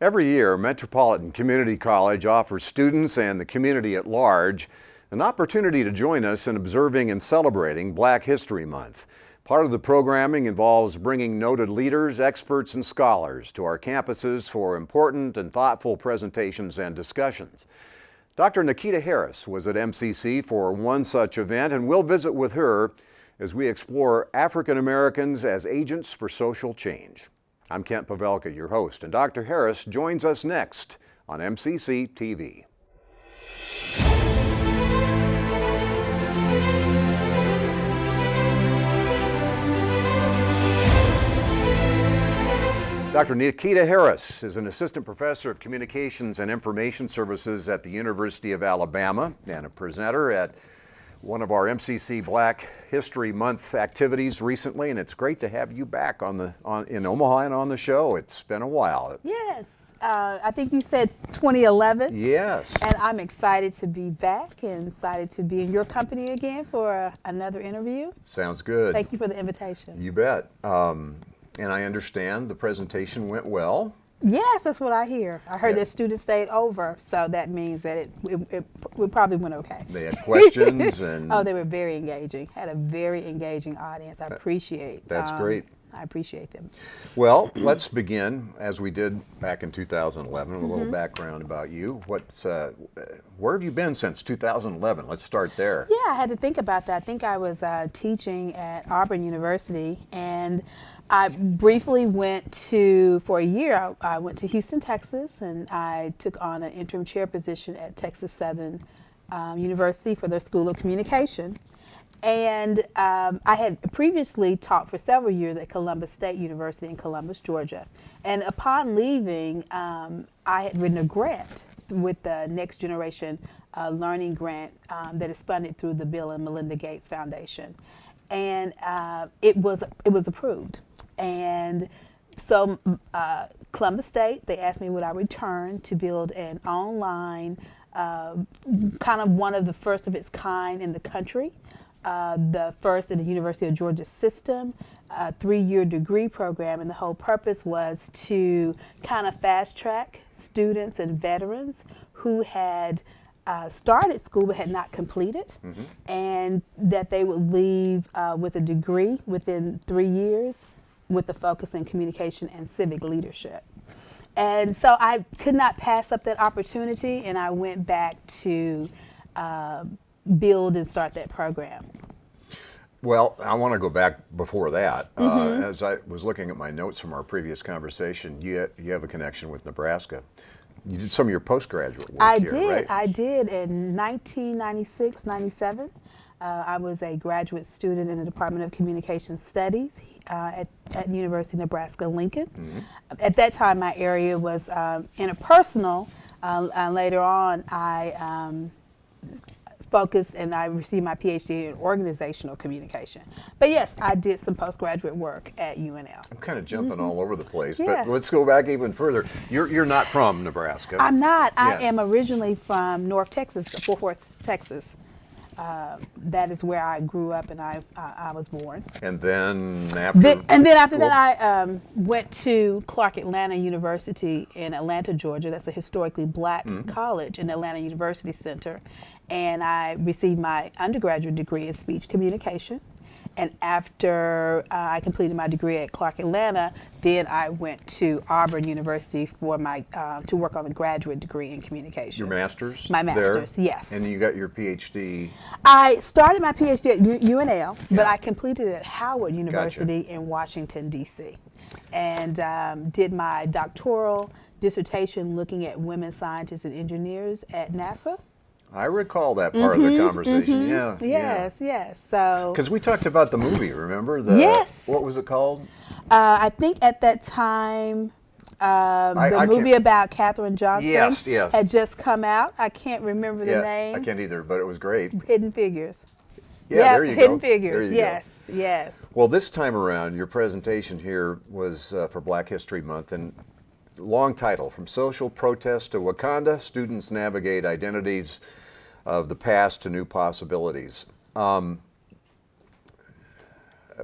Every year, Metropolitan Community College offers students and the community at large an opportunity to join us in observing and celebrating Black History Month. Part of the programming involves bringing noted leaders, experts, and scholars to our campuses for important and thoughtful presentations and discussions. Dr. Nikita Harris was at MCC for one such event, and we'll visit with her as we explore African Americans as agents for social change. I'm Kent Pavelka, your host, and Dr. Harris joins us next on MCCTV. Dr. Nikita Harris is an assistant professor of communications and information services at the University of Alabama and a presenter at one of our MCC Black History Month activities recently, and it's great to have you back in Omaha and on the show. It's been a while. Yes, I think you said 2011. Yes. And I'm excited to be back and excited to be in your company again for another interview. Sounds good. Thank you for the invitation. You bet. And I understand the presentation went well. Yes, that's what I hear. I heard that students stayed over, so that means that it probably went okay. They had questions and... Oh, they were very engaging. Had a very engaging audience. I appreciate. That's great. I appreciate them. Well, let's begin as we did back in 2011 with a little background about you. Where have you been since 2011? Let's start there. Yeah, I had to think about that. I think I was teaching at Auburn University, and I briefly for a year, I went to Houston, Texas, and I took on an interim chair position at Texas Southern University for their School of Communication. And I had previously taught for several years at Columbus State University in Columbus, Georgia. And upon leaving, I had written a grant with the Next Generation Learning Grant that is funded through the Bill and Melinda Gates Foundation. And it was approved. And so Columbus State, they asked me would I return to build an online, kind of one of the first of its kind in the country, the first in the University of Georgia system, a 3-year degree program, and the whole purpose was to kind of fast track students and veterans who had started school but had not completed, and that they would leave with a degree within 3 years with a focus in communication and civic leadership. And so I could not pass up that opportunity, and I went back to build and start that program. Well, I want to go back before that. As I was looking at my notes from our previous conversation, you have a connection with Nebraska. You did some of your postgraduate work I here, did. right? I did in 1996, 97. I was a graduate student in the Department of Communication Studies at University of Nebraska-Lincoln. At that time, my area was interpersonal. Later on, I focused and I received my PhD in organizational communication. But yes, I did some postgraduate work at UNL. I'm kind of jumping all over the place, but let's go back even further. You're not from Nebraska. I'm not. I am originally from North Texas, Fort Worth, Texas. That is where I grew up and I was born. And then after? After that, I went to Clark Atlanta University in Atlanta, Georgia. That's a historically black college in the Atlanta University Center. And I received my undergraduate degree in speech communication. And after I completed my degree at Clark Atlanta, then I went to Auburn University for my to work on a graduate degree in communication. Your master's? My master's, there? yes. And you got your PhD? I started my PhD at UNL, but I completed it at Howard University in Washington, D.C. And did my doctoral dissertation looking at women scientists and engineers at NASA. I recall that part of the conversation. Yes. So because we talked about the movie, remember? Yes. What was it called? I think at that time, the movie about Katherine Johnson had just come out. I can't remember the name. I can't either, but it was great. Hidden Figures. Yeah, there you Hidden go. Figures. Yes. Well, this time around, your presentation here was for Black History Month, and long title: From Social Protest to Wakanda, Students Navigate Identities of the Past to New Possibilities.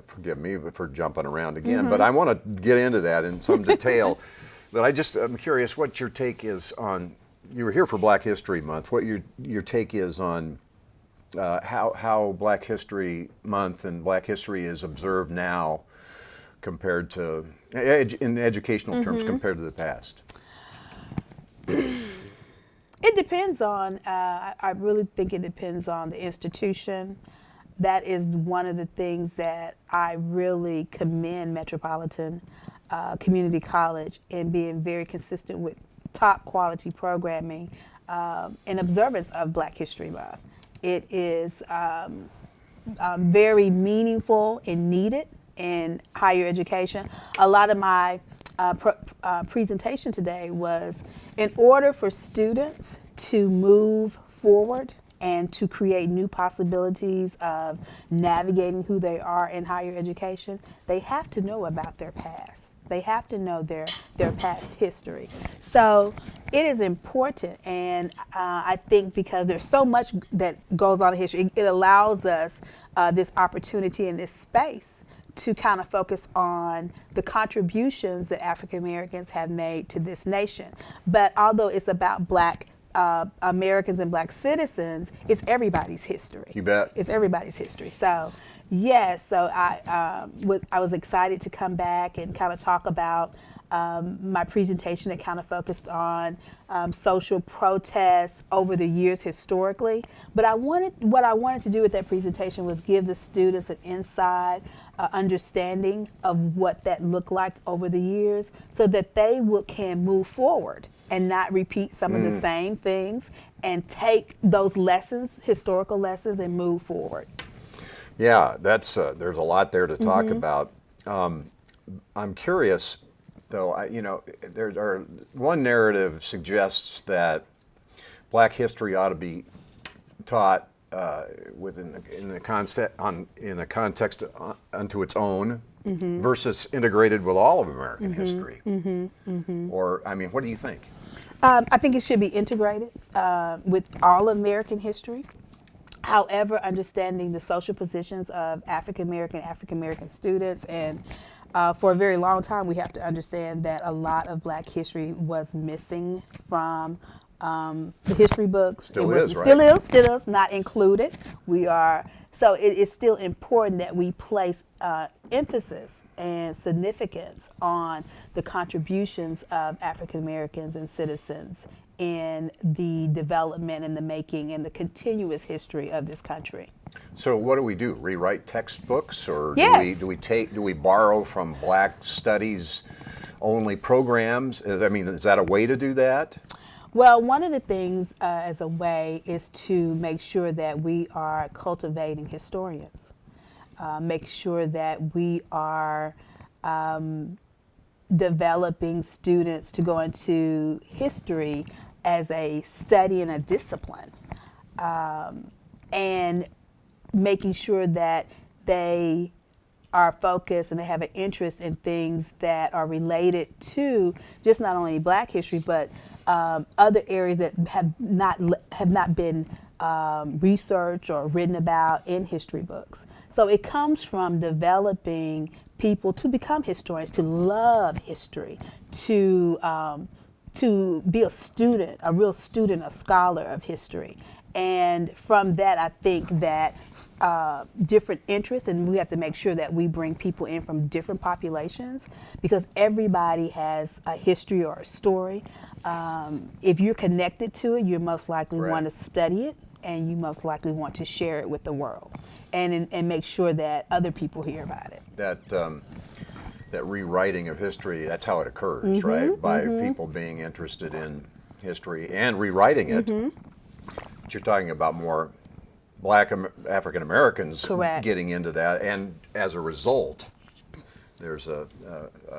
Forgive me for jumping around again, but I want to get into that in some detail. But I'm curious what your take is on, you were here for Black History Month, what your take is on how Black History Month and Black history is observed now compared to, in educational terms, compared to the past. It depends on, I really think it depends on the institution. That is one of the things that I really commend Metropolitan Community College in being very consistent with top quality programming in observance of Black History Month. It is very meaningful and needed in higher education. A lot of my presentation today was in order for students to move forward and to create new possibilities of navigating who they are in higher education, they have to know about their past. They have to know their past history. So it is important, and I think because there's so much that goes on in history, it allows us this opportunity in this space to kind of focus on the contributions that African Americans have made to this nation. But although it's about Black Americans and Black citizens, it's everybody's history. You bet. It's everybody's history. So yes, so I was excited to come back and kind of talk about my presentation that kind of focused on social protests over the years historically. But what I wanted to do with that presentation was give the students an inside understanding of what that looked like over the years, so that they can move forward and not repeat some of the same things, and take those lessons, historical lessons, and move forward. Yeah, that's there's a lot there to talk about. I'm curious, though. One narrative suggests that Black history ought to be taught in a context unto its own, versus integrated with all of American history. Or, I mean, what do you think? I think it should be integrated with all American history. However, understanding the social positions of African American students, and for a very long time, we have to understand that a lot of Black history was missing from the history books. Still is, right? Still is not included. So it is still important that we place emphasis and significance on the contributions of African Americans and citizens in the development and the making and the continuous history of this country. So what do we do? Rewrite textbooks, or Yes. do we borrow from Black studies only programs? I mean, is that a way to do that? Well, one of the things as a way is to make sure that we are cultivating historians, make sure that we are developing students to go into history as a study and a discipline, and making sure that they are focused and they have an interest in things that are related to just not only Black history, but other areas that have not been researched or written about in history books. So it comes from developing people to become historians, to love history, to be a student, a real student, a scholar of history. And from that, I think that different interests, and we have to make sure that we bring people in from different populations, because everybody has a history or a story. If you're connected to it, you most likely Right. want to study it, and you most likely want to share it with the world, and make sure that other people hear about it. That rewriting of history, that's how it occurs, right? By people being interested in history and rewriting it. But you're talking about more Black African Americans Correct. getting into that, and as a result, there's a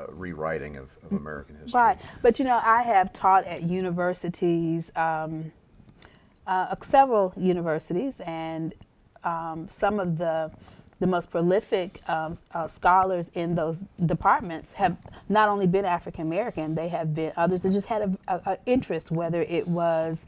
rewriting of American history. Right, but I have taught at universities, several universities, and some of the most prolific scholars in those departments have not only been African American, they have been others that just had an interest, whether it was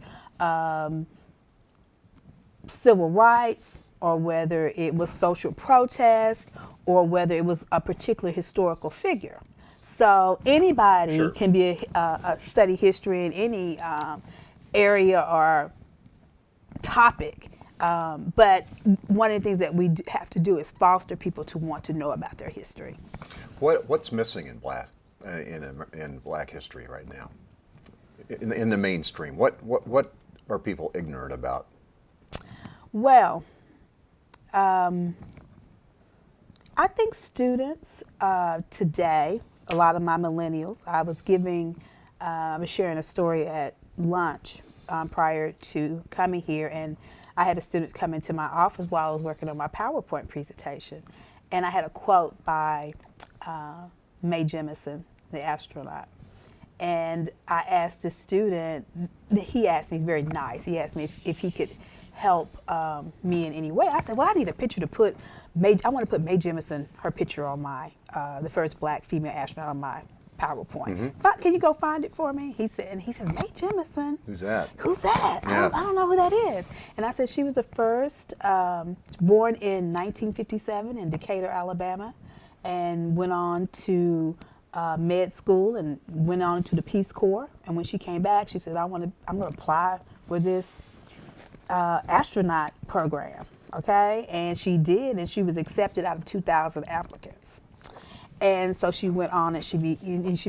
civil rights, or whether it was social protest, or whether it was a particular historical figure. So anybody Sure. can be a study history in any area or topic. But one of the things that we have to do is foster people to want to know about their history. What's missing in in Black history right now? In the mainstream, what are people ignorant about? Well, I think students today, a lot of my millennials, I was sharing a story at lunch prior to coming here, and I had a student come into my office while I was working on my PowerPoint presentation, and I had a quote by Mae Jemison, the astronaut. And I asked the student, he asked me, he's very nice, he asked me if he could help me in any way. I said, well, I need a picture to put, I want to put Mae Jemison, her picture on my, the first Black female astronaut on my PowerPoint. Mm-hmm. Can you go find it for me? He said, Mae Jemison. Who's that? Who's that? Yeah. I don't know who that is. And I said, she was the first, born in 1957 in Decatur, Alabama, and went on to med school and went on to the Peace Corps. And when she came back, she said, I'm going to apply for this astronaut program, okay? And she did, and she was accepted out of 2,000 applicants. And so she went on and she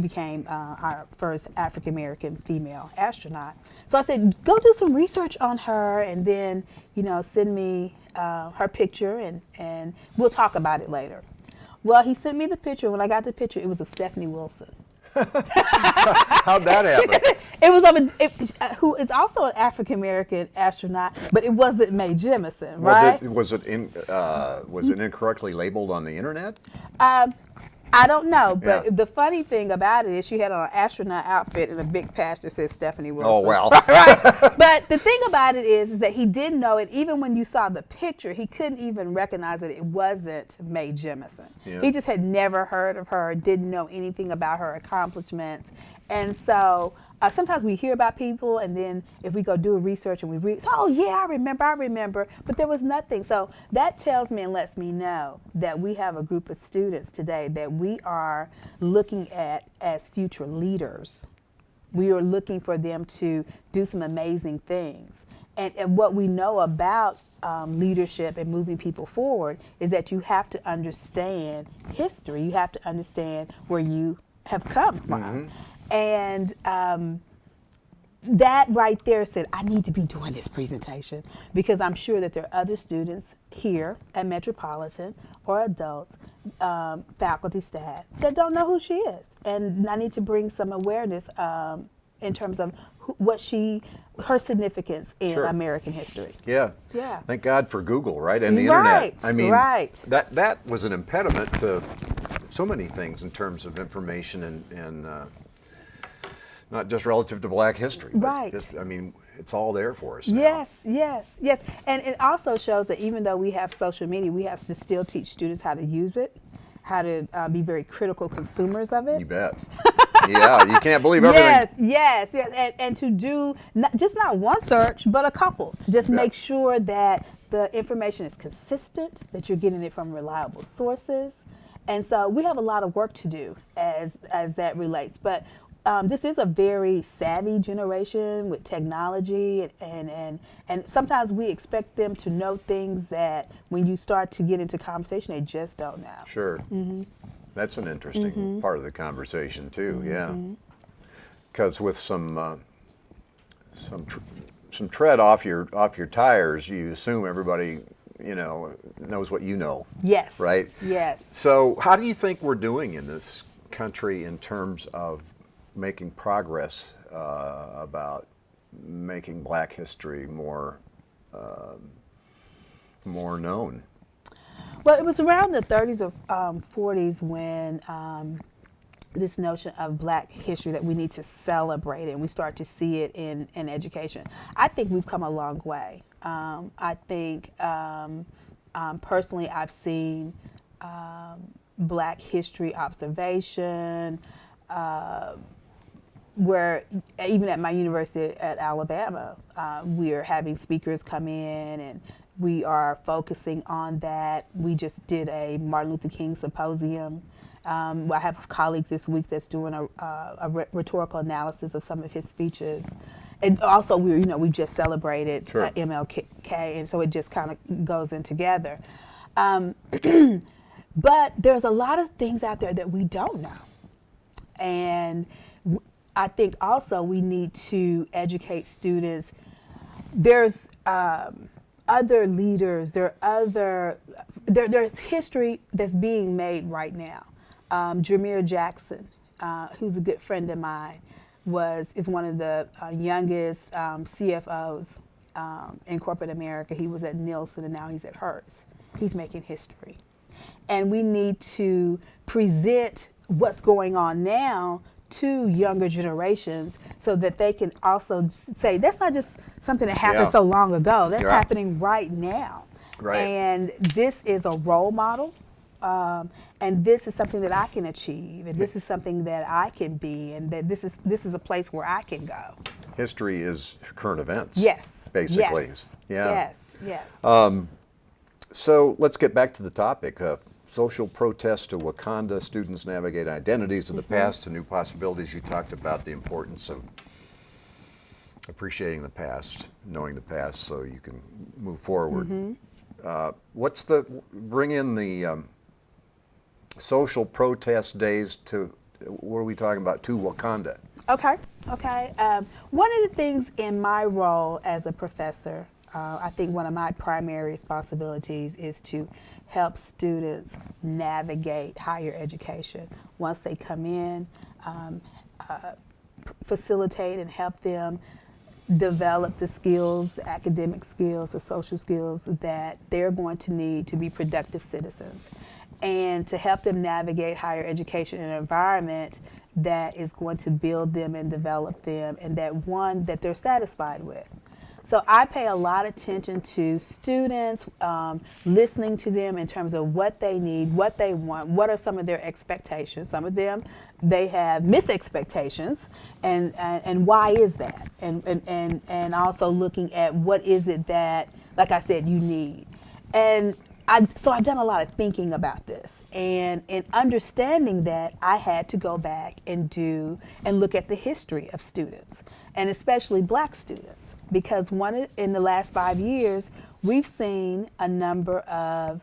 became our first African-American female astronaut. So I said, go do some research on her and then, send me her picture and we'll talk about it later. Well, he sent me the picture. When I got the picture, it was of Stephanie Wilson. How'd that happen? It was of who is also an African-American astronaut, but it wasn't Mae Jemison, right? Was it incorrectly labeled on the internet? I don't know, but Yeah. the funny thing about it is she had on an astronaut outfit and a big patch that says Stephanie Wilson. Oh, well. Right. But the thing about it is that he didn't know it. Even when you saw the picture, he couldn't even recognize that it wasn't Mae Jemison. Yeah. He just had never heard of her, didn't know anything about her accomplishments. And so sometimes we hear about people, and then if we go do a research and we read, oh yeah, I remember, but there was nothing. So that tells me and lets me know that we have a group of students today that we are looking at as future leaders. We are looking for them to do some amazing things. And what we know about leadership and moving people forward is that you have to understand history. You have to understand where you have come from. Mm-hmm. And that right there said, I need to be doing this presentation because I'm sure that there are other students here at Metropolitan or adults, faculty, staff, that don't know who she is. And I need to bring some awareness in terms of her significance in Sure. American history. Yeah. Yeah. Thank God for Google, right? And the Right, internet. I mean, right. that was an impediment to so many things in terms of information and not just relative to Black history. But Right. just, it's all there for us now. Yes. And it also shows that even though we have social media, we have to still teach students how to use it, how to be very critical consumers of it. You bet. Yeah, you can't believe everything. Yes. And to do not one search, but a couple, to just Yeah. make sure that the information is consistent, that you're getting it from reliable sources. And so we have a lot of work to do as that relates. But this is a very savvy generation with technology, and sometimes we expect them to know things that when you start to get into conversation, they just don't know. Sure. Mm-hmm. That's an interesting part of the conversation too. Yeah. Because with some tread off your tires, you assume everybody knows what you know. Yes. Right. Yes. So, how do you think we're doing in this country in terms of making progress about making Black history more known? Well, it was around the 30s or 40s when this notion of Black history that we need to celebrate, and we start to see it in education. I think we've come a long way. I think personally I've seen Black history observation, where even at my university at Alabama, we are having speakers come in and we are focusing on that. We just did a Martin Luther King symposium, I have colleagues this week that's doing a rhetorical analysis of some of his speeches. And also, we just celebrated Sure. MLK, and so it just kind of goes in together. But there's a lot of things out there that we don't know. And I think also we need to educate students. There's other leaders, there's history that's being made right now. Jameer Jackson, who's a good friend of mine, is one of the youngest CFOs in corporate America. He was at Nielsen and now he's at Hertz. He's making history. And we need to present what's going on now to younger generations so that they can also say, that's not just something that happened so long ago. That's happening right now. Right. And this is a role model. And this is something that I can achieve, and this is something that I can be, and that this is a place where I can go. History is current events. Yes. Basically. Yes. Yeah. Yes. So let's get back to the topic. Social protests to Wakanda, students navigate identities of the past to new possibilities. You talked about the importance of appreciating the past, knowing the past so you can move forward. Bring in the social protest days to, what are we talking about, to Wakanda? Okay. One of the things in my role as a professor, I think one of my primary responsibilities is to help students navigate higher education. Once they come in, facilitate and help them develop the skills, the academic skills, the social skills that they're going to need to be productive citizens, and to help them navigate higher education in an environment that is going to build them and develop them, and that they're satisfied with. So I pay a lot of attention to students, listening to them in terms of what they need, what they want, what are some of their expectations. Some of them, they have mis-expectations, and why is that? And also looking at what is it that, like I said, you need. And so I've done a lot of thinking about this, and in understanding that, I had to go back and look at the history of students, and especially Black students, because in the last 5 years, we've seen a number of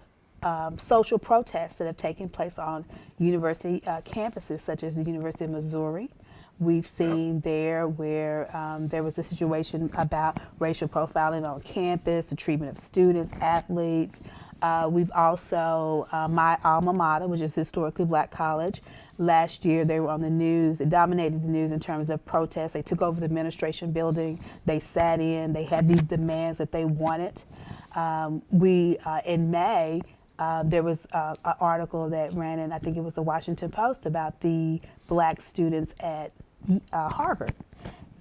social protests that have taken place on university campuses, such as the University of Missouri. We've seen there where there was a situation about racial profiling on campus, the treatment of students, athletes. We've also, my alma mater, which is historically Black college, last year they were on the news. It dominated the news in terms of protests. They took over the administration building. They sat in. They had these demands that they wanted. In May, there was an article that ran in, I think it was the Washington Post, about the Black students at Harvard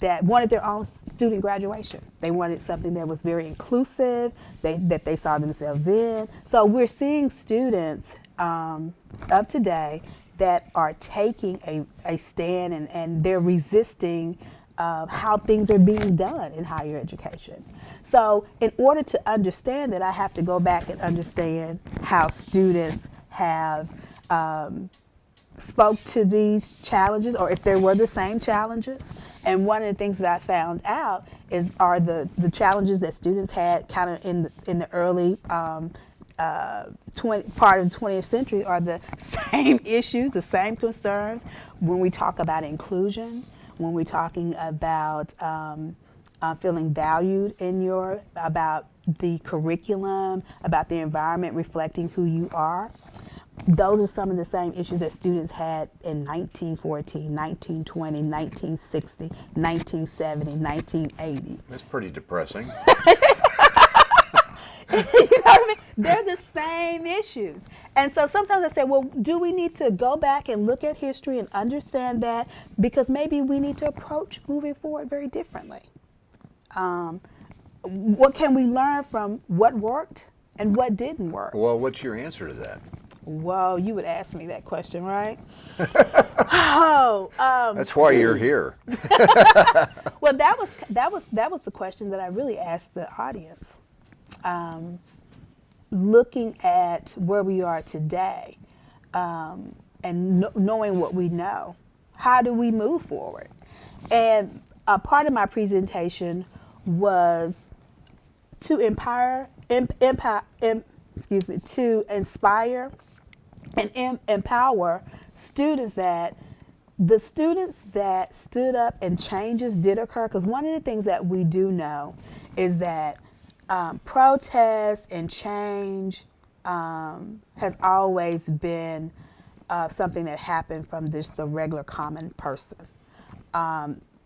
that wanted their own student graduation. They wanted something that was very inclusive, that they saw themselves in. So we're seeing students of today that are taking a stand, and they're resisting how things are being done in higher education. So in order to understand that, I have to go back and understand how students have spoke to these challenges, or if there were the same challenges. And one of the things that I found out are the challenges that students had kind of in the early part of the 20th century are the same issues, the same concerns when we talk about inclusion, when we're talking about feeling valued about the curriculum, about the environment reflecting who you are. Those are some of the same issues that students had in 1914, 1920, 1960, 1970, 1980. That's pretty depressing. You know what I mean? They're the same issues. And so sometimes I say, well, do we need to go back and look at history and understand that? Because maybe we need to approach moving forward very differently. What can we learn from what worked and what didn't work? Well, what's your answer to that? Well, you would ask me that question, right? That's why you're here. Well, that was the question that I really asked the audience. Looking at where we are today, and knowing what we know, how do we move forward? And a part of my presentation was to to inspire and empower students, that the students that stood up and changes did occur. Because one of the things that we do know is that protest and change has always been something that happened from the regular common person.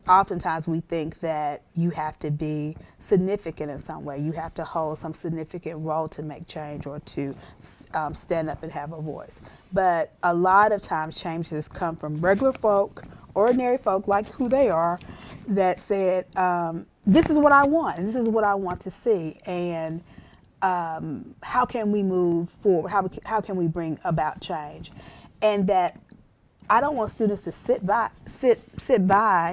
Oftentimes we think that you have to be significant in some way. You have to hold some significant role to make change or to stand up and have a voice. But a lot of times changes come from regular folk, ordinary folk like who they are, that said, this is what I want and this is what I want to see. And how can we move forward? How can we bring about change? And that I don't want students to sit by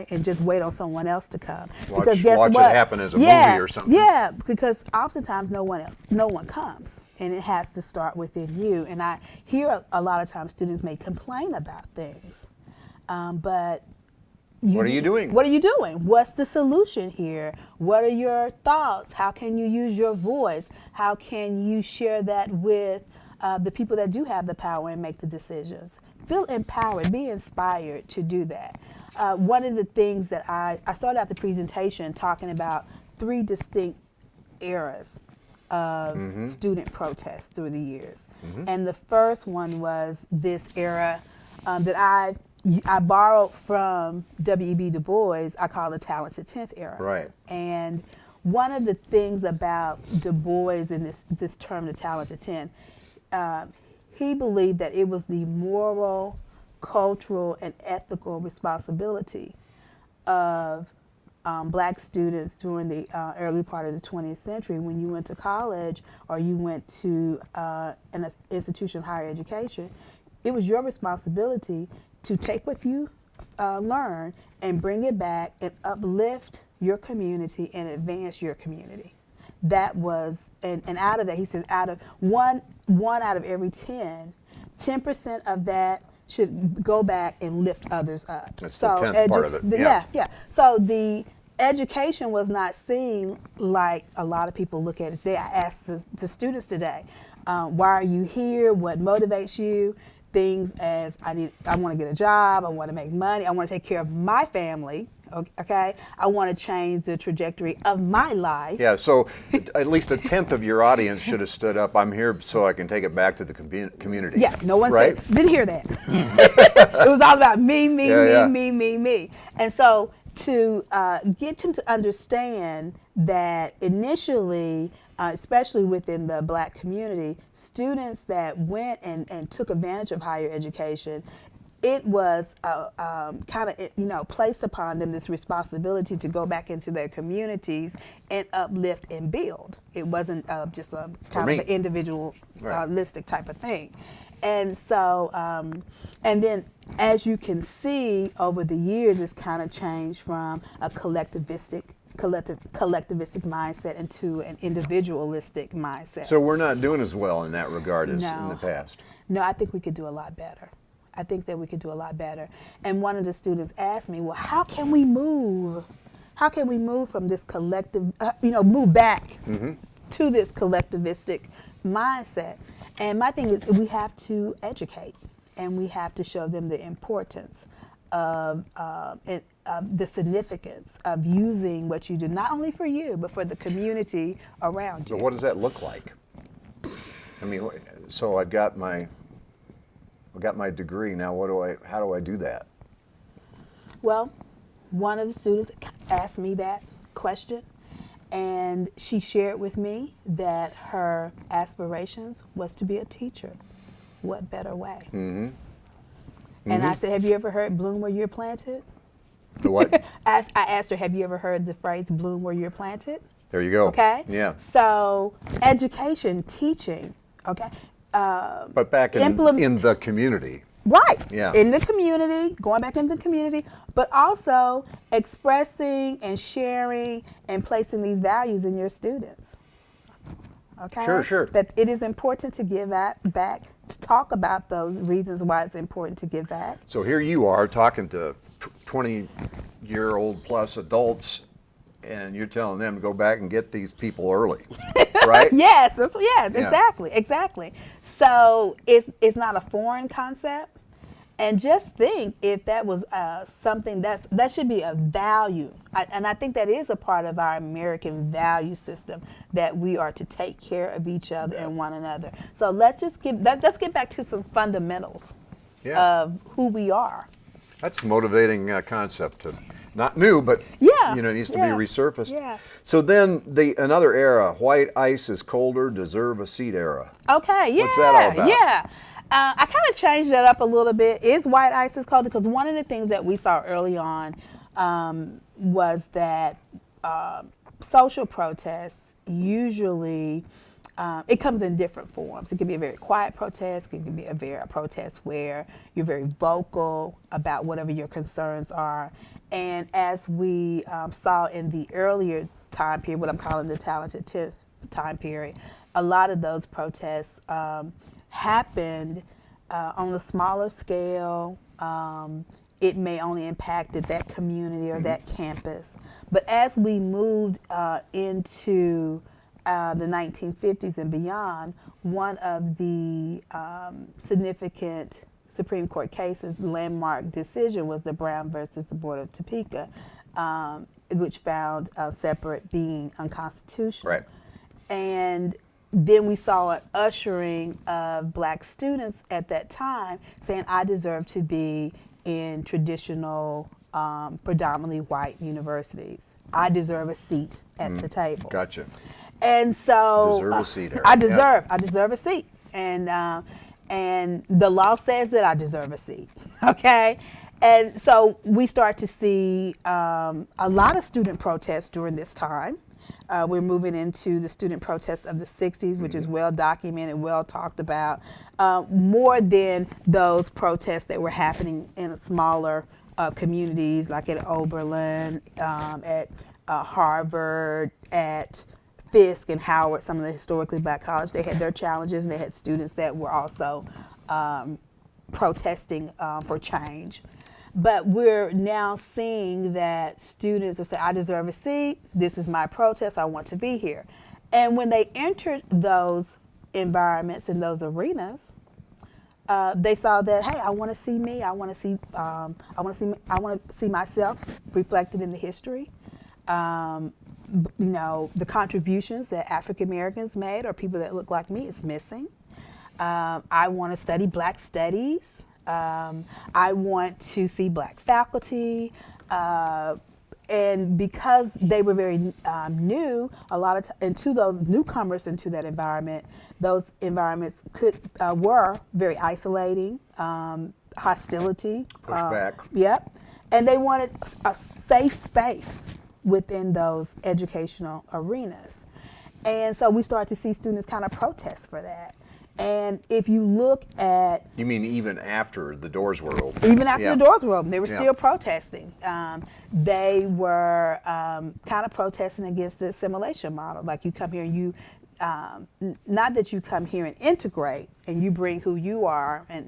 and just wait on someone else to come. Watch it happen as a movie or something. Yeah, because oftentimes no one comes, and it has to start within you. And I hear a lot of times students may complain about things, but what are you doing? What are you doing? What's the solution here? What are your thoughts? How can you use your voice? How can you share that with the people that do have the power and make the decisions? Feel empowered, be inspired to do that. One of the things that I started out the presentation talking about 3 distinct eras of student protests through the years. And the first one was this era that I borrowed from W.E.B. Du Bois. I call the Talented 10th era. Right. And one of the things about Du Bois in this term, the Talented 10, he believed that it was the moral, cultural, and ethical responsibility of black students during the early part of the 20th century, when you went to college or you went to an institution of higher education. It was your responsibility to take what you learn and bring it back and uplift your community and advance your community. That was, and out of that, he says, out of one out of every 10% of that should go back and lift others up. That's the 10th part of it. Yeah. So the education was not seen like a lot of people look at it today. I asked the students today, why are you here? What motivates you? Things as I want to get a job, I want to make money, I want to take care of my family, okay? I want to change the trajectory of my life. Yeah, so at least 1/10 of your audience should have stood up. I'm here so I can take it back to the community. Yeah, no one right? didn't hear that. It was all about me. And so to get them to understand that initially, especially within the black community, students that went and took advantage of higher education, it was kind of placed upon them this responsibility to go back into their communities and uplift and build. It wasn't just a kind of an individualistic type of thing. And so, and then as you can see over the years, it's kind of changed from a collectivistic mindset into an individualistic mindset. So we're not doing as well in that regard as in the past. No, I think we could do a lot better. I think that we could do a lot better. And one of the students asked me, well, how can we move? How can we move from this collective, move back to this collectivistic mindset? And my thing is, we have to educate, and we have to show them the importance of the significance of using what you do, not only for you, but for the community around you. So what does that look like? I mean, so I've got my degree now. How do I do that? Well, one of the students asked me that question, and she shared with me that her aspirations was to be a teacher. What better way? And I said, have you ever heard bloom where you're planted? The what? I asked her, have you ever heard the phrase bloom where you're planted? There you go. Okay? Yeah. So education, teaching, okay? But back in the community. Right. Yeah. In the community, going back in the community, but also expressing and sharing and placing these values in your students. Okay? Sure. That it is important to give that back talk about those reasons why it's important to give back. So here you are talking to 20-year-old plus adults, and you're telling them to go back and get these people early, right? Yes, Yeah. exactly. So it's not a foreign concept. And just think if that was something that should be a value, and I think that is a part of our American value system, that we are to take care of each other and one another. So let's get back to some fundamentals of who we are. That's a motivating concept. Not new, but needs to be resurfaced. Yeah. So then another era, white ice is colder, deserve a seat era. Okay, yeah. What's that all about? Yeah. I kind of changed that up a little bit. Is white ice is colder? Because one of the things that we saw early on was that social protests usually, it comes in different forms. It can be a very quiet protest. It can be a protest where you're very vocal about whatever your concerns are. And as we saw in the earlier time period, what I'm calling the talented time period, a lot of those protests happened on a smaller scale. It may only impacted that community or that campus. But as we moved into the 1950s and beyond, one of the significant Supreme Court cases, landmark decision, was the Brown versus the Board of Topeka, which found separate being unconstitutional. Right. And then we saw an ushering of black students at that time saying, I deserve to be in traditional, predominantly white universities. I deserve a seat at the table. Gotcha. And so Deserve a seat, Eric. I deserve a seat. And the law says that I deserve a seat, okay? And so we start to see a lot of student protests during this time. We're moving into the student protests of the 60s, which is well documented, well talked about, more than those protests that were happening in smaller communities like at Oberlin, at Harvard, at Fisk and Howard, some of the historically black colleges. They had their challenges, and they had students that were also protesting for change. But we're now seeing that students have said, I deserve a seat, this is my protest, I want to be here. And when they entered those environments and those arenas, they saw that, hey, I want to see me, I want to see myself reflected in the history. The contributions that African Americans made or people that look like me is missing. I want to study black studies. I want to see black faculty. And because they were very new, and to those newcomers into that environment, those environments were very isolating, hostility. Pushback. Yep. And they wanted a safe space within those educational arenas. And so we start to see students kind of protest for that. And if you look at... You mean even after the doors were open? Even after the doors were open, they were Yeah. still protesting. They were kind of protesting against the assimilation model. Like you come here and you, not that you come here and integrate and you bring who you are and,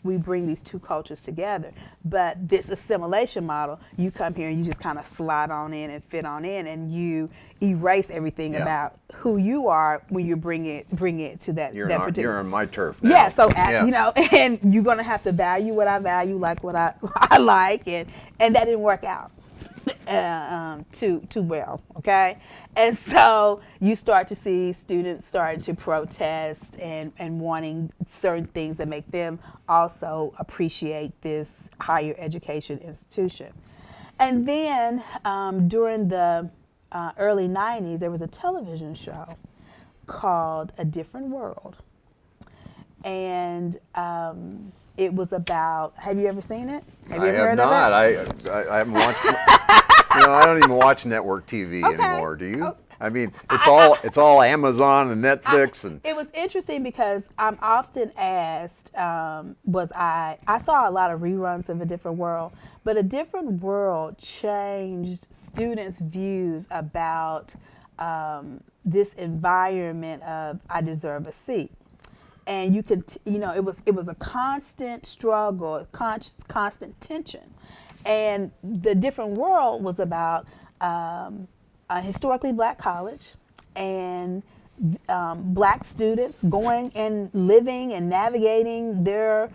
we bring these two cultures together. But this assimilation model, you come here and you just kind of slide on in and fit on in and you erase everything Yeah. about who you are when you bring it to that particular... You're on my turf now. Yeah, so Yeah. and you're gonna have to value what I value, like what I like, and that didn't work out too well, okay? And so you start to see students starting to protest and wanting certain things that make them also appreciate this higher education institution. And then during the early 90s, there was a television show called A Different World. And it was about, have you ever seen it? Have you ever heard of it? I haven't watched I don't even watch network TV anymore, do you? I mean, it's all Amazon and Netflix and... It was interesting because I'm often asked, I saw a lot of reruns of A Different World, but A Different World changed students' views about this environment of I deserve a seat. and you could, it was a constant struggle, constant tension, and the different world was about a historically black college and black students going and living and navigating their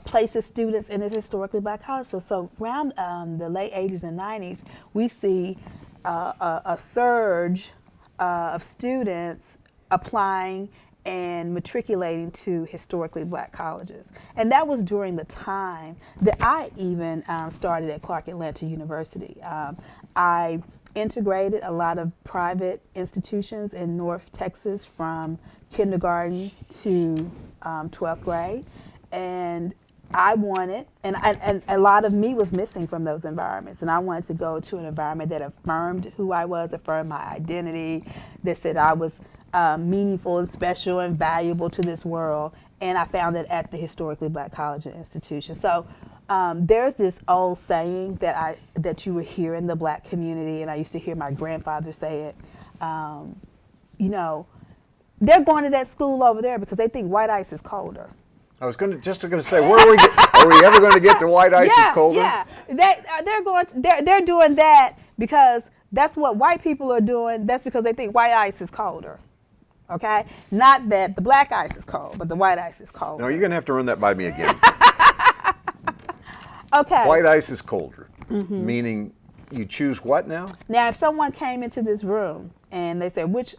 place as students in this historically black college. So around the late 80s and 90s, we see a surge of students applying and matriculating to historically black colleges. And that was during the time that I even started at Clark Atlanta University. I integrated a lot of private institutions in North Texas from kindergarten to 12th grade. And I wanted, and a lot of me was missing from those environments, and I wanted to go to an environment that affirmed who I was, affirmed my identity, that said I was meaningful and special and valuable to this world. And I found it at the historically black college and institution. So there's this old saying that you would hear in the black community, and I used to hear my grandfather say it. They're going to that school over there because they think white ice is colder. I was just going to say, are we ever going to get to white ice is colder? Yeah, they're doing that because that's what white people are doing. That's because they think white ice is colder. Okay, not that the black ice is cold, but the white ice is cold. No, you're going to have to run that by me again. Okay. White ice is colder, meaning you choose what now? Now, if someone came into this room and they said, which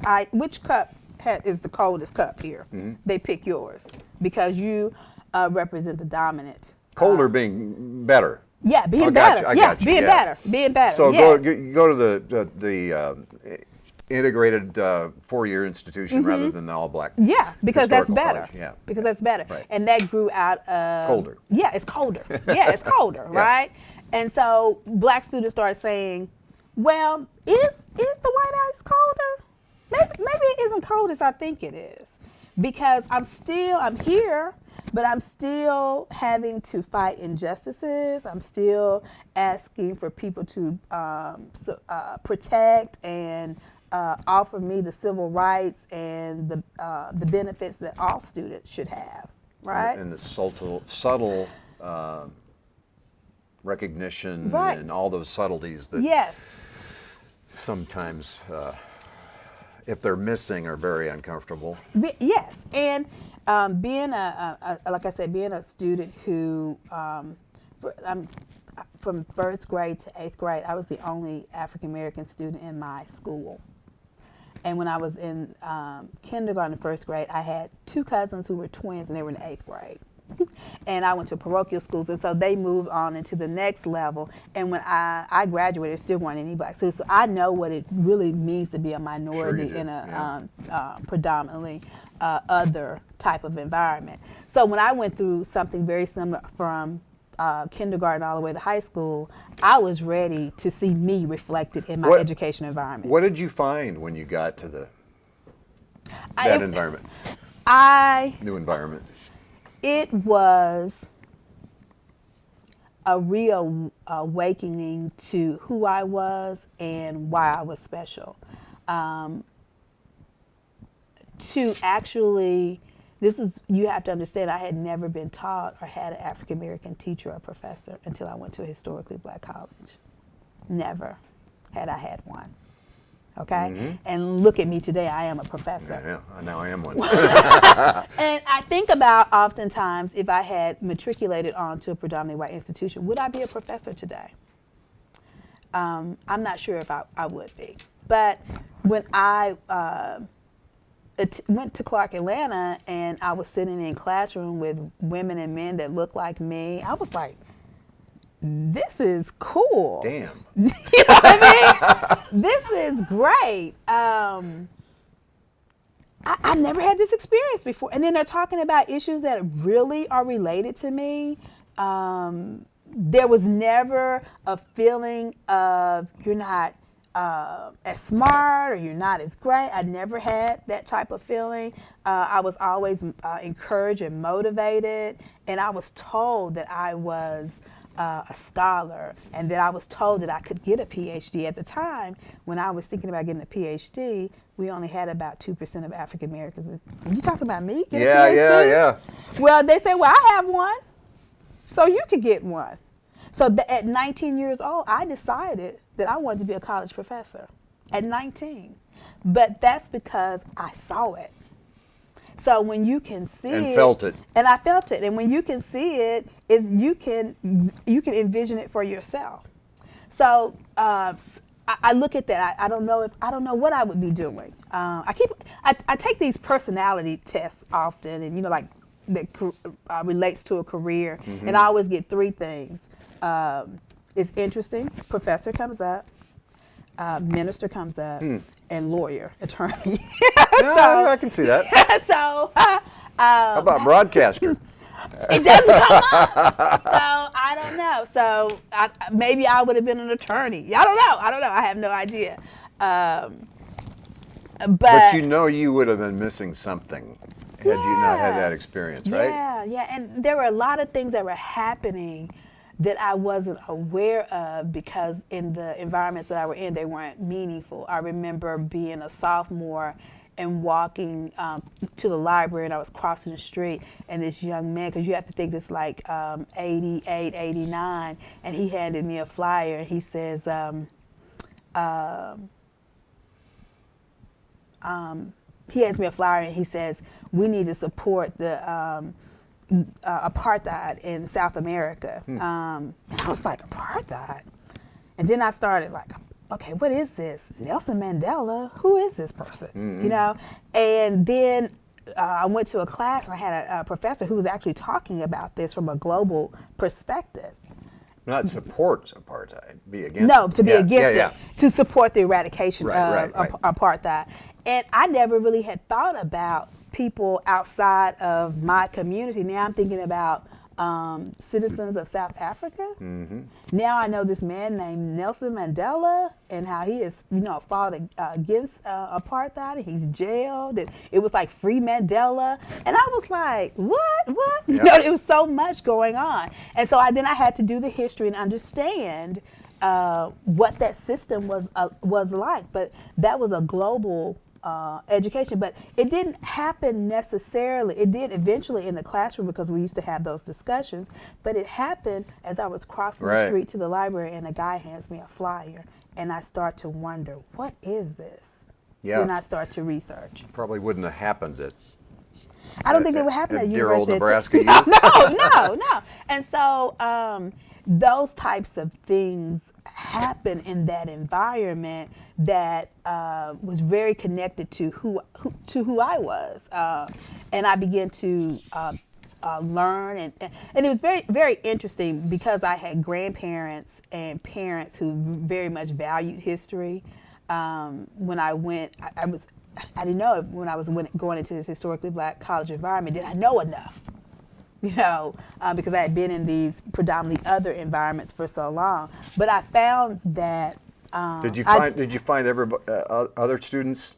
cup is the coldest cup here? They pick yours because you represent the dominant. Colder being better. Yeah, being better. Being better. So yes. go to the integrated 4-year institution rather than the all-black. Yeah, because that's better. College. Yeah, because that's better. Right. And that grew out of colder. Yeah, it's colder. Yeah, it's colder, Yeah. right? And so black students started saying, "Well, is the white ice colder? Maybe it isn't cold as I think it is, because I'm here, but I'm still having to fight injustices. I'm still asking for people to protect and offer me the civil rights and the benefits that all students should have, right?" And the subtle recognition Right. and all those subtleties that Yes. sometimes, if they're missing, are very uncomfortable. Yes, and being like I said, being a student who, from first grade to 8th grade, I was the only African American student in my school. And when I was in kindergarten and first grade, I had 2 cousins who were twins, and they were in 8th grade. And I went to parochial schools, and so they moved on into the next level. And when I graduated, there still weren't any black students. So I know what it really means to be a minority in a predominantly other type of environment. So when I went through something very similar from kindergarten all the way to high school, I was ready to see me reflected in my education environment. What did you find when you got to that environment? New environment. It was a real awakening to who I was and why I was special. To actually, you have to understand, I had never been taught or had an African American teacher or professor until I went to a historically black college. Never had I had one. Okay? And look at me today, I am a professor. Yeah, now I am one. And I think about oftentimes if I had matriculated onto a predominantly white institution, would I be a professor today? I'm not sure if I would be. But when I went to Clark Atlanta and I was sitting in a classroom with women and men that looked like me, I was like, this is cool. Damn. You know what I mean? This is great. I never had this experience before. And then they're talking about issues that really are related to me. There was never a feeling of you're not as smart or you're not as great. I never had that type of feeling. I was always encouraged and motivated. And I was told that I was a scholar, and that I was told that I could get a PhD. At the time, when I was thinking about getting a PhD, we only had about 2% of African Americans. You talking about me getting a PhD? Yeah. Well, they said, well, I have one, so you could get one. So at 19 years old, I decided that I wanted to be a college professor at 19. But that's because I saw it. So when you can see And it, felt it. and I felt it, and when you can see it, is you can envision it for yourself. So I look at that. I don't know what I would be doing. I take these personality tests often, and like that relates to a career, and I always get 3 things. It's interesting. Professor comes up. Minister comes up, and lawyer, attorney. Yeah, I can see that. So How about broadcaster? it doesn't come up. So I don't know. So maybe I would have been an attorney. I don't know. I have no idea. But you would have been missing something had you not had that experience, right? Yeah. And there were a lot of things that were happening that I wasn't aware of because in the environments that I were in, they weren't meaningful. I remember being a sophomore and walking to the library, and I was crossing the street, and this young man, because you have to think this like 88, 89, and he handed me a flyer, and he says, he hands me a flyer, and he says, we need to support the apartheid in South America. And I was like, apartheid? And then I started like, okay, what is this? Nelson Mandela? Who is this person? And then I went to a class, and I had a professor who was actually talking about this from a global perspective. Not support apartheid, be against No, it. to be against it, to support the eradication of apartheid. And I never really had thought about people outside of my community. Now I'm thinking about citizens of South Africa. Now I know this man named Nelson Mandela and how he has, fought against apartheid, and he's jailed, and it was like free Mandela, and I was like, what? Yep. It was so much going on, and so then I had to do the history and understand what that system was like. But that was a global education, but it didn't happen necessarily. It did eventually in the classroom because we used to have those discussions, but it happened as I was crossing the street to the library, and a guy hands me a flyer, and I start to wonder, what is this? Yeah. Then I start to research. Probably wouldn't have happened I don't think it would happen at dear old University. Nebraska. No. And so those types of things happen in that environment that was very connected to who I was, and I began to learn, and it was very, very interesting because I had grandparents and parents who very much valued history. When I went, I didn't know when I was going into this historically black college environment, did I know enough? Because I had been in these predominantly other environments for so long. But I found that. Did you find other students?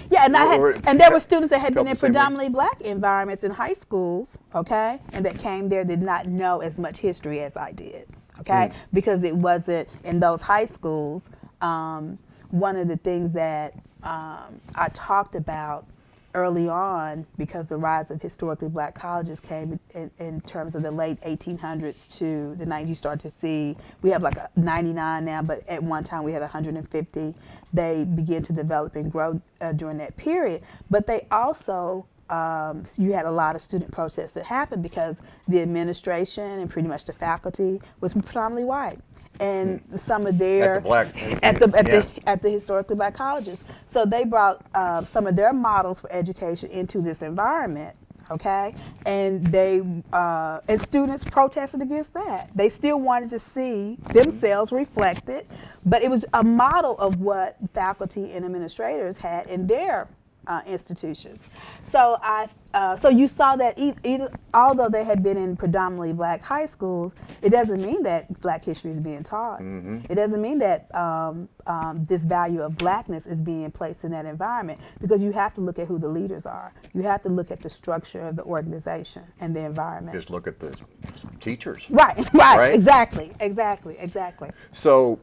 Yeah, and there were students that had been in predominantly black environments in high schools, okay, and that came there did not know as much history as I did, okay, because it wasn't in those high schools. One of the things that I talked about early on, because the rise of historically black colleges came in terms of the late 1800s to the 90s. You start to see, we have like a 99 now, but at one time we had 150. They began to develop and grow during that period. But they also, you had a lot of student protests that happened because the administration and pretty much the faculty was predominantly white. And some of their at the historically black colleges, so they brought some of their models for education into this environment, okay? And and students protested against that. They still wanted to see themselves reflected, but it was a model of what faculty and administrators had in their institutions. So so you saw that either, although they had been in predominantly black high schools, it doesn't mean that black history is being taught. It doesn't mean that this value of blackness is being placed in that environment, because you have to look at who the leaders are. You have to look at the structure of the organization and the environment. Just look at the teachers. Right, exactly. So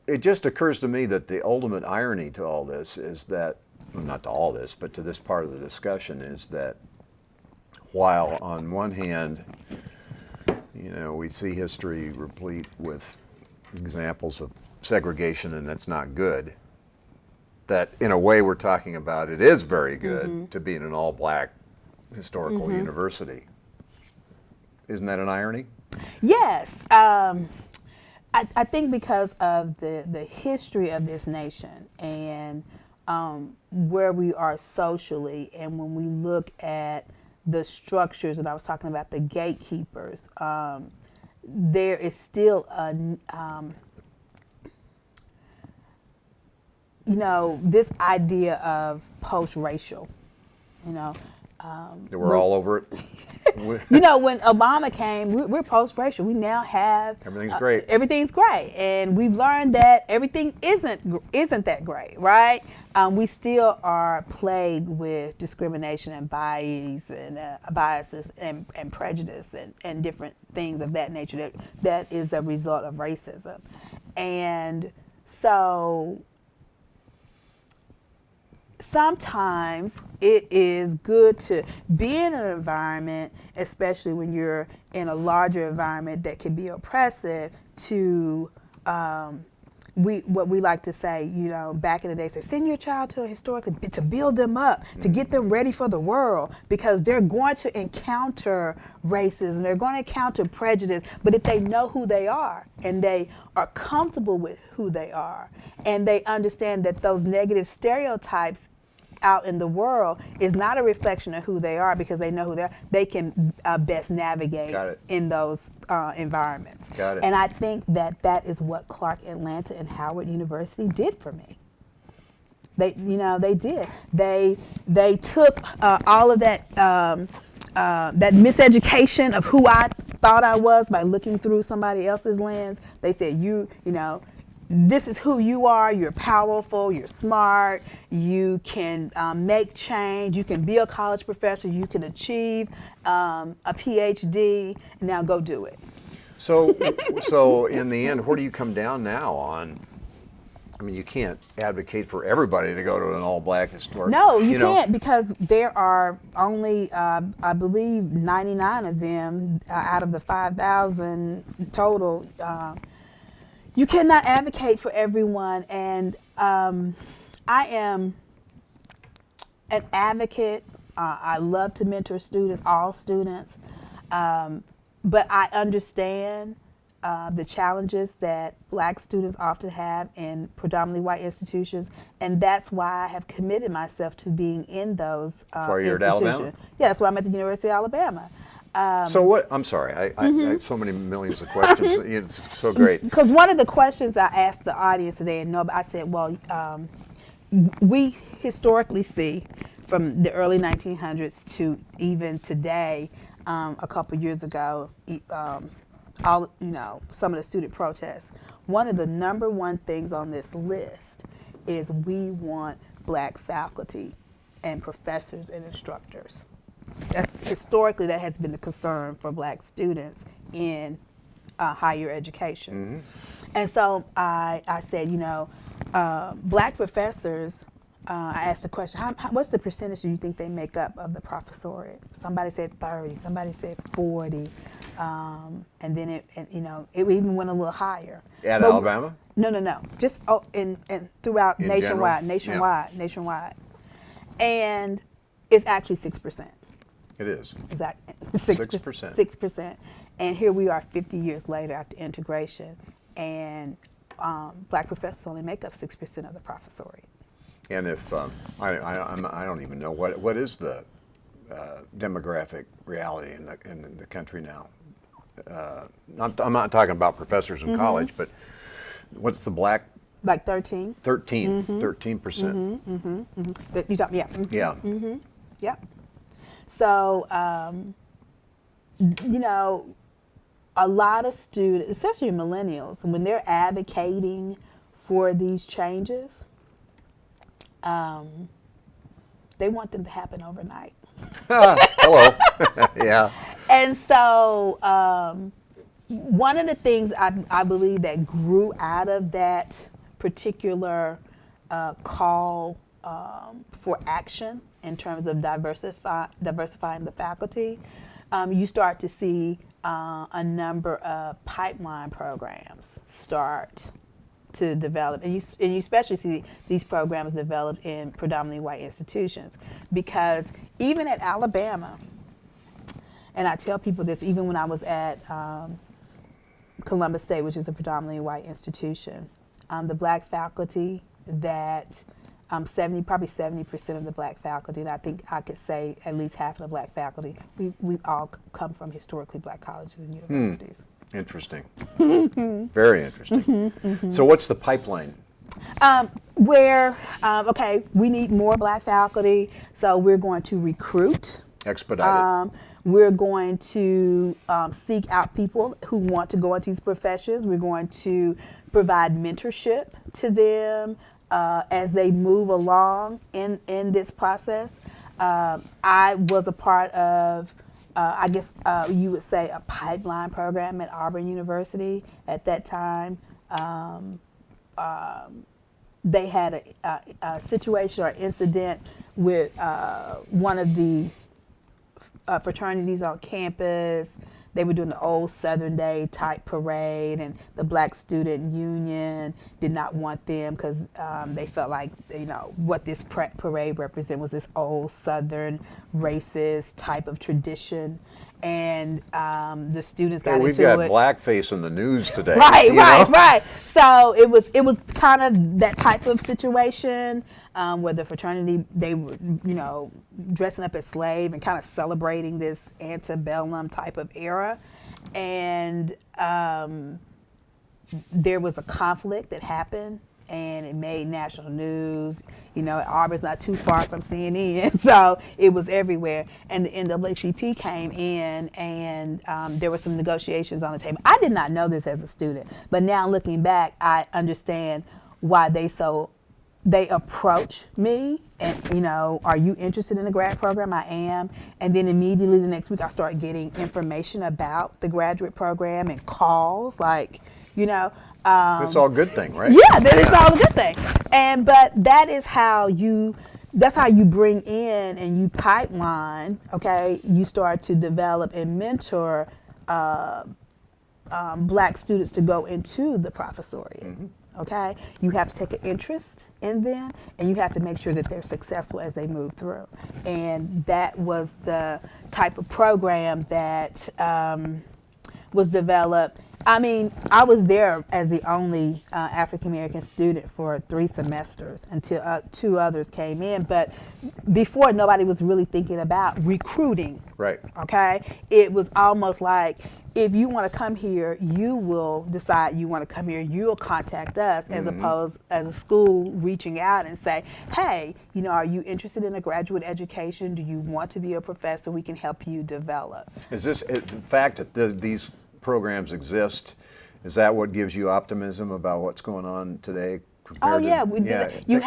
it just occurs to me that the ultimate irony to all this is that, well, not to all this, but to this part of the discussion, is that while on one hand, you know, we see history replete with examples of segregation, and that's not good, that in a way we're talking about it is very good to be in an all-black historical university. Isn't that an irony? Yes. I think because of the history of this nation and where we are socially, and when we look at the structures, and I was talking about the gatekeepers, there is still a, you know, this idea of post-racial, you know. We're all over it. You know, when Obama came, we're post-racial. We now have Everything's great. Everything's great, and we've learned that everything isn't that great, right? We still are plagued with discrimination and biases and prejudice and different things of that nature that is a result of racism, and so sometimes it is good to be in an environment, especially when you're in a larger environment that can be oppressive, to what we like to say, you know, back in the day, say, send your child to a historical, to build them up, to get them ready for the world, because they're going to encounter racism, they're going to encounter prejudice, but if they know who they are and they are comfortable with who they are, and they understand that those negative stereotypes out in the world is not a reflection of who they are, because they know who they are, they can best navigate in those environments. And I think that is what Clark Atlanta and Howard University did for me. They did. They took all of that that miseducation of who I thought I was by looking through somebody else's lens. They said, you know, this is who you are. You're powerful. You're smart. You can make change. You can be a college professor. You can achieve a PhD. Now go do it. So in the end, where do you come down now on? I mean, you can't advocate for everybody to go to an all-black historic. No, you can't, because there are only, I believe, 99 of them out of the 5,000 total. You cannot advocate for everyone, and I am an advocate. I love to mentor students, all students, but I understand the challenges that black students often have in predominantly white institutions, and that's why I have committed myself to being in those For you're institutions. at Alabama? Yeah, that's why I'm at the University of Alabama. So what? I'm sorry. I had so many millions of questions. It's so great. Because one of the questions I asked the audience today, and I said, well, we historically see from the early 1900s to even today, a couple years ago, some of the student protests. One of the number one things on this list is we want black faculty and professors and instructors. Historically, that has been the concern for black students in higher education. And so I said, black professors, I asked the question, what's the percentage do you think they make up of the professoriate? Somebody said 30, somebody said 40, and then it even went a little higher. At Alabama? No, just throughout nationwide. And it's actually 6%. It is. Exactly. 6%. 6%. And here we are 50 years later after integration, and black professors only make up 6% of the professoriate. And if, I don't even know, what is the demographic reality in the country now? I'm not talking about professors in college, but what's the black Like 13. 13%. You talk, yeah. Yeah. Yep. So, a lot of students, especially millennials, when they're advocating for these changes, they want them to happen overnight. Hello. Yeah. And so, one of the things I believe that grew out of that particular call for action in terms of diversifying the faculty, you start to see a number of pipeline programs start to develop, and you especially see these programs developed in predominantly white institutions, because even at Alabama, and I tell people this even when I was at Columbus State, which is a predominantly white institution, the black faculty that probably 70% of the black faculty, and I think I could say at least half of the black faculty, we all come from historically black colleges and universities. Interesting. Very interesting. So what's the pipeline? Okay, we need more black faculty, so we're going to recruit. Expedited. We're going to seek out people who want to go into these professions. We're going to provide mentorship to them as they move along in this process. I was a part of, I guess you would say, a pipeline program at Auburn University at that time. They had a situation or incident with one of the fraternities on campus. They were doing the old Southern Day type parade, and the Black Student Union did not want them because they felt like, what this parade represented was this old Southern racist type of tradition. And the students got into it. We've got blackface in the news today. Right. So it was kind of that type of situation where the fraternity, they were, dressing up as slave and kind of celebrating this antebellum type of era. And there was a conflict that happened, and it made national news. Auburn's not too far from CNN, so it was everywhere. And the NAACP came in, and there were some negotiations on the table. I did not know this as a student, but now looking back, I understand why they approached me and, are you interested in the grad program? I am. And then immediately the next week I started getting information about the graduate program and calls, like, it's all a good thing, right? Yeah, it's all a good thing. But that's how you bring in and you pipeline, okay? You start to develop and mentor black students to go into the professoriate. Mm-hmm. Okay, you have to take an interest in them, and you have to make sure that they're successful as they move through. And that was the type of program that was developed. I mean, I was there as the only African American student for 3 semesters until 2 others came in. But before, nobody was really thinking about recruiting. Right. Okay, it was almost like, if you want to come here, you will decide you want to come here. You'll contact us, as opposed as a school reaching out and say, hey, are you interested in a graduate education? Do you want to be a professor? We can help you develop. Is this the fact that these programs exist? Is that what gives you optimism about what's going on today? Oh yeah, you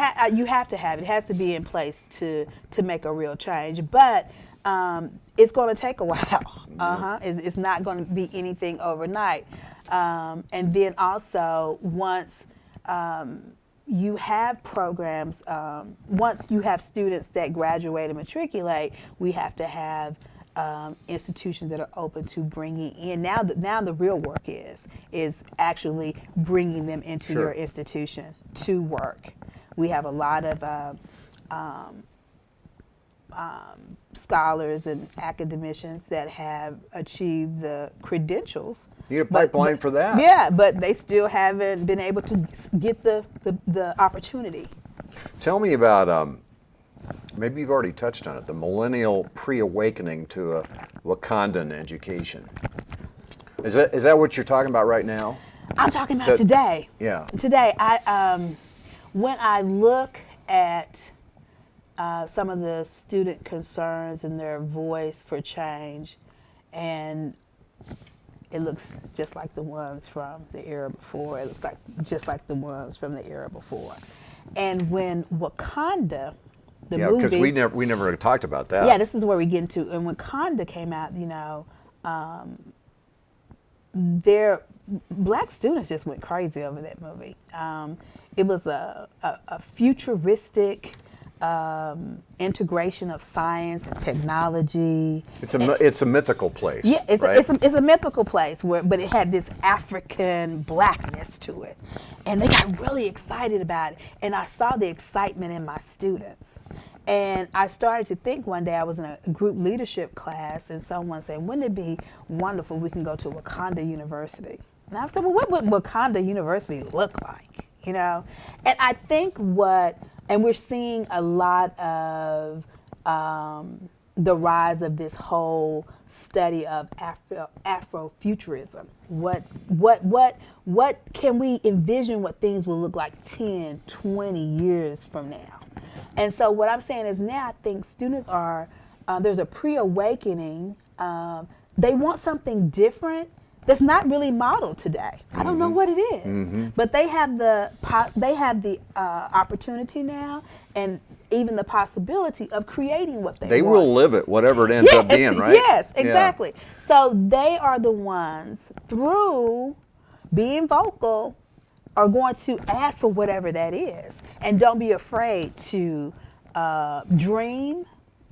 have to have it. It has to be in place to make a real change, but it's going to take a while. It's not going to be anything overnight. And then also, once you have programs, once you have students that graduate and matriculate, we have to have institutions that are open to bringing in. Now the real work is actually bringing them into your institution to work. We have a lot of scholars and academicians that have achieved the credentials. You need a pipeline for that. Yeah, but they still haven't been able to get the opportunity. Tell me about, maybe you've already touched on it, the millennial pre-awakening to a Wakandan education. Is that what you're talking about right now? I'm talking about today. Yeah. Today, when I look at some of the student concerns and their voice for change, and it looks just like the ones from the era before. It looks like just like the ones from the era before. And when Wakanda, the movie, because we never talked about that. yeah, this is where we get into. And when Wakanda came out, their black students just went crazy over that movie. It was a futuristic integration of science and technology. It's a mythical place. Yeah, right? it's a mythical place but it had this African blackness to it, and they got really excited about it. And I saw the excitement in my students, and I started to think one day I was in a group leadership class, and someone said, "Wouldn't it be wonderful if we can go to Wakanda University?" And I said, "Well, what would Wakanda University look like?" And I think and we're seeing a lot of the rise of this whole study of Afrofuturism. What can we envision what things will look like 10, 20 years from now? And so what I'm saying is now I think students there's a pre-awakening. They want something different that's not really modeled today. I don't know what it is, but they have the opportunity now, and even the possibility of creating what they want. will live it, whatever it ends up being, right? Yes, exactly. Yeah. So they are the ones, through being vocal, are going to ask for whatever that is, and don't be afraid to dream,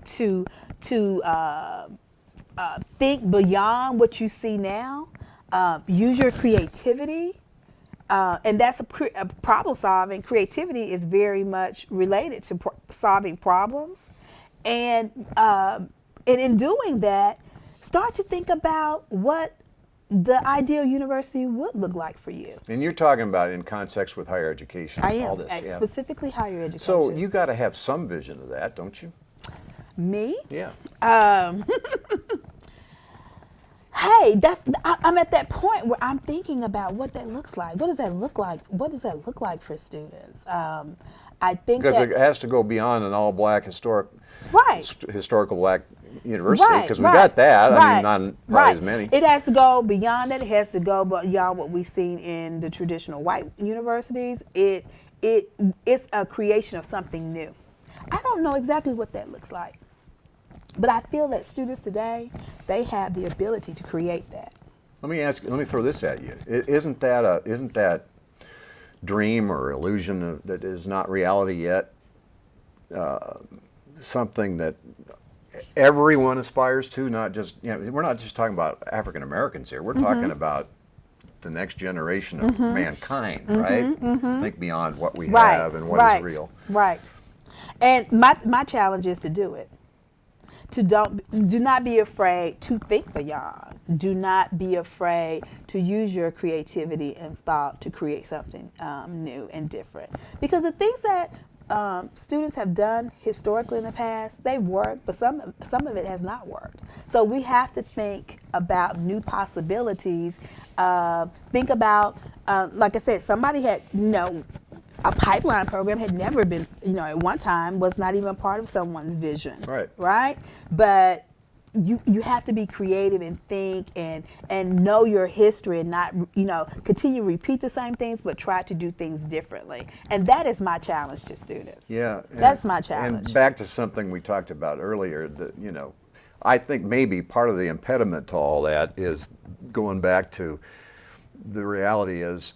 to think beyond what you see now. Use your creativity, and that's a problem solving. Creativity is very much related to solving problems, and in doing that, start to think about what the ideal university would look like for you. And you're talking about in context with higher education. I am, all this, specifically higher education. So you got to have some vision of that, don't you? Me? Yeah. Hey, I'm at that point where I'm thinking about what that looks like. What does that look like? What does that look like for students? I think because it has to go beyond an all-black historical black university, because we got that. I mean, not probably as many. It has to go beyond that. It has to go beyond what we've seen in the traditional white universities. It's a creation of something new. I don't know exactly what that looks like, but I feel that students today, they have the ability to create that. Let me throw this at you. Isn't that dream or illusion that is not reality yet something that everyone aspires to? Not just, we're not just talking about African Americans here. We're talking about the next generation of mankind, right? Think beyond what we have and what is real. Right. And my challenge is to do it. Do not be afraid to think beyond. Do not be afraid to use your creativity and thought to create something new and different. Because the things that students have done historically in the past, they've worked, but some of it has not worked. So we have to think about new possibilities. Think about, like I said, somebody had, a pipeline program had never been, at one time was not even part of someone's vision. Right? But you have to be creative and think and know your history and not, continue to repeat the same things, but try to do things differently. And that is my challenge to students. Yeah. That's my challenge. And back to something we talked about earlier, that, I think maybe part of the impediment to all that is going back to the reality is,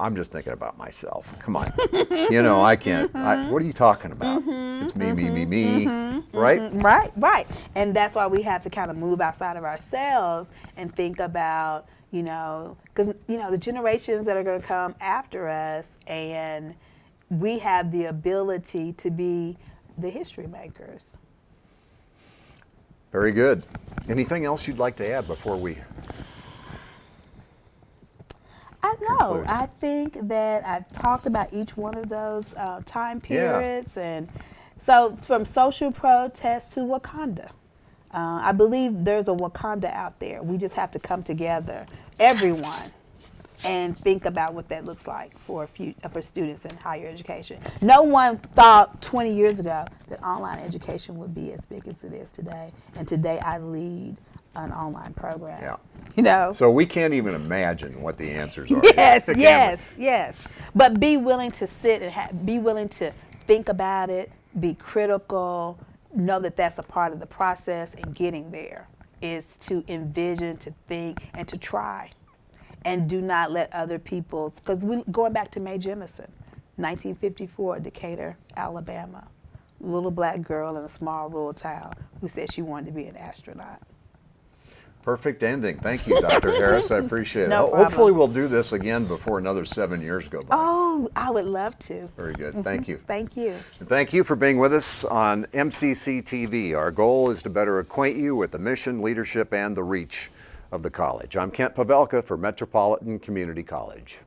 I'm just thinking about myself. Come on. I can't. What are you talking about? It's me, right? Right. And that's why we have to kind of move outside of ourselves and think about, because, the generations that are going to come after us, and we have the ability to be the history makers. Very good. Anything else you'd like to add before we... conclude? I think that I've talked about each one of those time periods. And so from social protest to Wakanda. I believe there's a Wakanda out there. We just have to come together, everyone, and think about what that looks like for students in higher education. No one thought 20 years ago that online education would be as big as it is today. And today I lead an online program. Yeah. You know? So we can't even imagine what the answers are. Yes, Can we? yes. But be willing to sit and be willing to think about it, be critical, know that that's a part of the process, and getting there is to envision, to think, and to try. And do not let other people's, because going back to Mae Jemison, 1954, Decatur, Alabama, little black girl in a small rural town who said she wanted to be an astronaut. Perfect ending. Thank you, Dr. Harris. I appreciate it. No problem. Hopefully we'll do this again before another 7 years go by. Oh, I would love to. Very good. Thank you. Thank you. And thank you for being with us on MCCTV. Our goal is to better acquaint you with the mission, leadership, and the reach of the college. I'm Kent Pavelka for Metropolitan Community College.